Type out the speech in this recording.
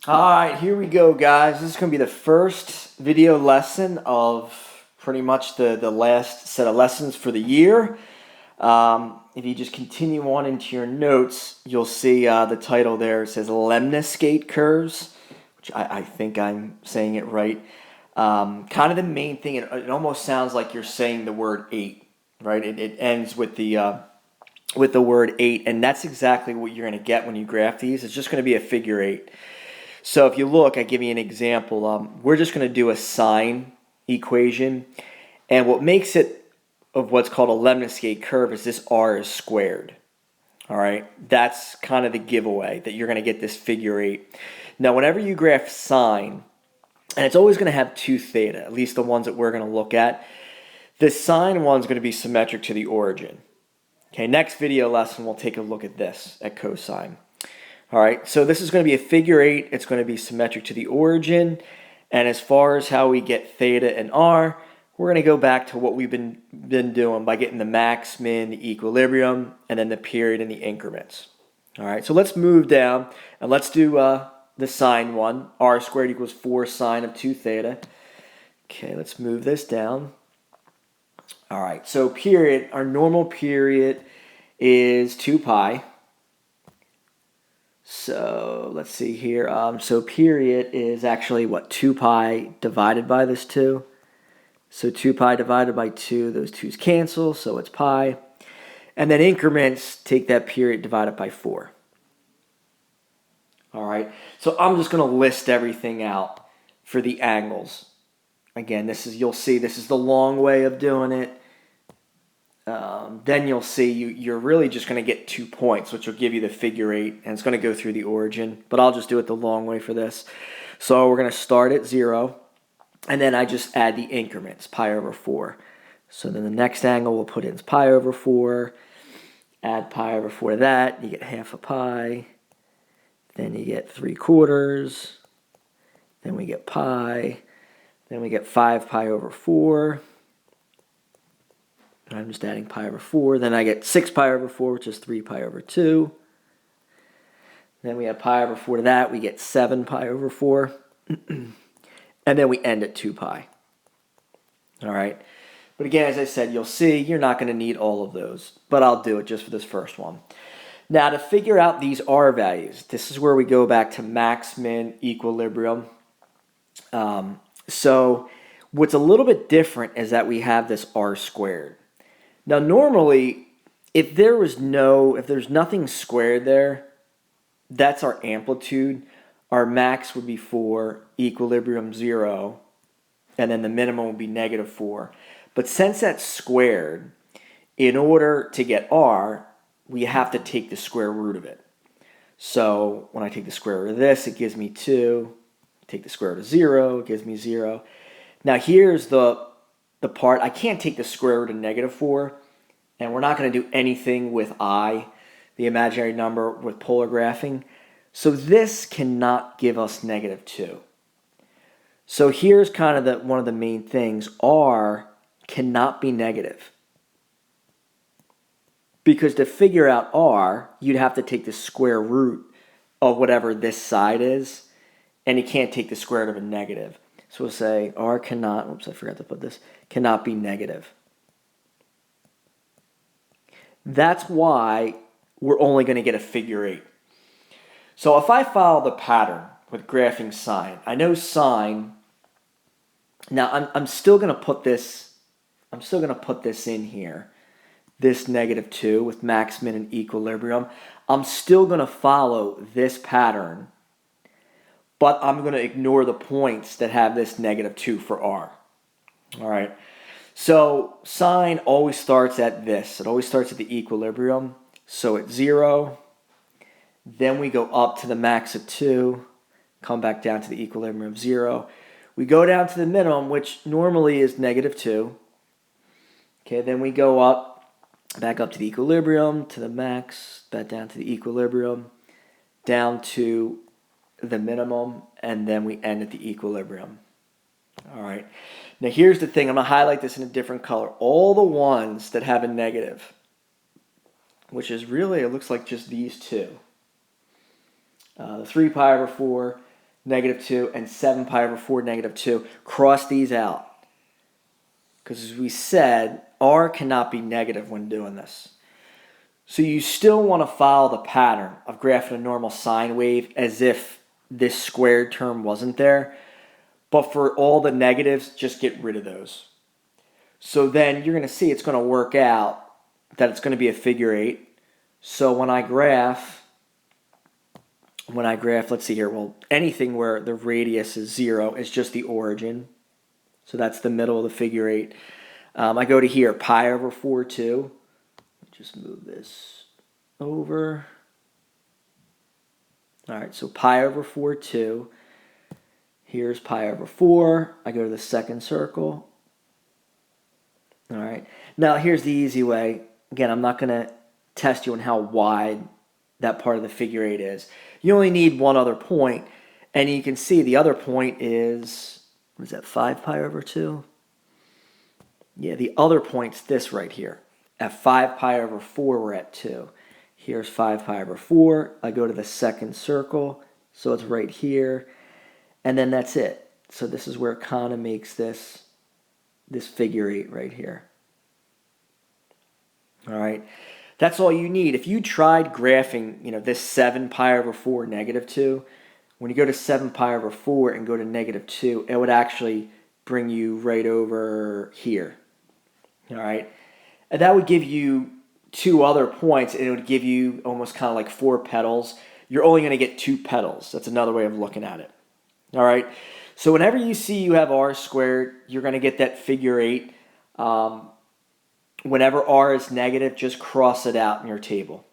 Alright, here we go, guys. This is going to be the first video lesson of pretty much the last set of lessons for the year. If you just continue on into your notes, you'll see the title there. It says lemniscate curves, which I think I'm saying it right. Kind of the main thing, it almost sounds like you're saying the word 8, right? It ends with the word 8, and that's exactly what you're going to get when you graph these. It's just going to be a figure 8. So if you look, I give you an example. We're just going to do a sine equation. And what makes it of what's called a lemniscate curve is this r is squared. All right, that's kind of the giveaway that you're going to get this figure 8. Now, whenever you graph sine, and it's always going to have 2 theta, at least the ones that we're going to look at, the sine one's going to be symmetric to the origin. Okay, next video lesson, we'll take a look at this, at cosine. All right, so this is going to be a figure 8. It's going to be symmetric to the origin. And as far as how we get theta and r, we're going to go back to what we've been doing by getting the max, min, the equilibrium, and then the period and the increments. All right, so let's move down and let's do the sine one. R squared equals 4 sine of 2 theta. Okay, let's move this down. All right, so period, our normal period is 2 pi. So let's see here. So period is actually what? 2 pi divided by this 2. So 2 pi divided by 2, those 2's cancel, so it's pi. And then increments, take that period divided by 4. All right, so I'm just going to list everything out for the angles. Again, you'll see this is the long way of doing it. Then you'll see you're really just going to get 2 points, which will give you the figure 8, and it's going to go through the origin. But I'll just do it the long way for this. So we're going to start at 0, and then I just add the increments, pi over 4. So then the next angle we'll put in is pi over 4. Add pi over 4 to that, you get half a pi. Then you get 3/4. Then we get pi. Then we get 5 pi over 4. I'm just adding pi over 4. Then I get 6 pi over 4, which is 3 pi over 2. Then we have pi over 4 to that. We get 7 pi over 4. And then we end at 2 pi. All right. But again, as I said, you'll see you're not going to need all of those. But I'll do it just for this first one. Now, to figure out these R values, this is where we go back to max, min, equilibrium. So what's a little bit different is that we have this R squared. Now, normally, if there's nothing squared there, that's our amplitude. Our max would be 4, equilibrium 0, and then the minimum would be -4. But since that's squared, in order to get R, we have to take the square root of it. So when I take the square root of this, it gives me 2. Take the square root of 0, it gives me 0. Now, here's the part, I can't take the square root of -4, and we're not going to do anything with I, the imaginary number, with polar graphing. So this cannot give us -2. So here's kind of one of the main things. R cannot be negative. Because to figure out R, you'd have to take the square root of whatever this side is, and you can't take the square root of a negative. So we'll say R cannot, oops, I forgot to put this, cannot be negative. That's why we're only going to get a figure 8. So if I follow the pattern with graphing sine, I know sine, now I'm still going to put this, in here, this -2 with max, min, and equilibrium. I'm still going to follow this pattern, but I'm going to ignore the points that have this -2 for R. All right. So sine always starts at this. It always starts at the equilibrium. So at 0, then we go up to the max of 2, come back down to the equilibrium of 0. We go down to the minimum, which normally is -2. Okay, then we go up, back up to the equilibrium, to the max, back down to the equilibrium, down to the minimum, and then we end at the equilibrium. All right. Now here's the thing. I'm going to highlight this in a different color. All the ones that have a negative, which is really, it looks like just these two. The 3 pi over 4, negative 2, and 7 pi over 4, negative 2. Cross these out. Because as we said, r cannot be negative when doing this. So you still want to follow the pattern of graphing a normal sine wave as if this squared term wasn't there. But for all the negatives, just get rid of those. So then you're going to see it's going to work out that it's going to be a figure 8. So when I graph, let's see here, well, anything where the radius is 0 is just the origin. So that's the middle of the figure 8. I go to here, pi over 4, 2. Just move this over. All right, so pi over 4, 2. Here's pi over 4. I go to the second circle. All right. Now, here's the easy way. Again, I'm not going to test you on how wide that part of the figure 8 is. You only need one other point, and you can see the other point is, what is that, 5 pi over 2? Yeah, the other point's this right here. At 5 pi over 4, we're at 2. Here's 5 pi over 4. I go to the second circle, so it's right here. And then that's it. So this is where it kind of makes this figure 8 right here. All right. That's all you need. If you tried graphing, this 7 pi over 4, negative 2, when you go to 7 pi over 4 and go to negative 2, it would actually bring you right over here. All right. And that would give you 2 other points, and it would give you almost kind of like 4 petals. You're only going to get 2 petals. That's another way of looking at it. All right. So whenever you see you have r squared, you're going to get that figure 8. Whenever r is negative, just cross it out in your table.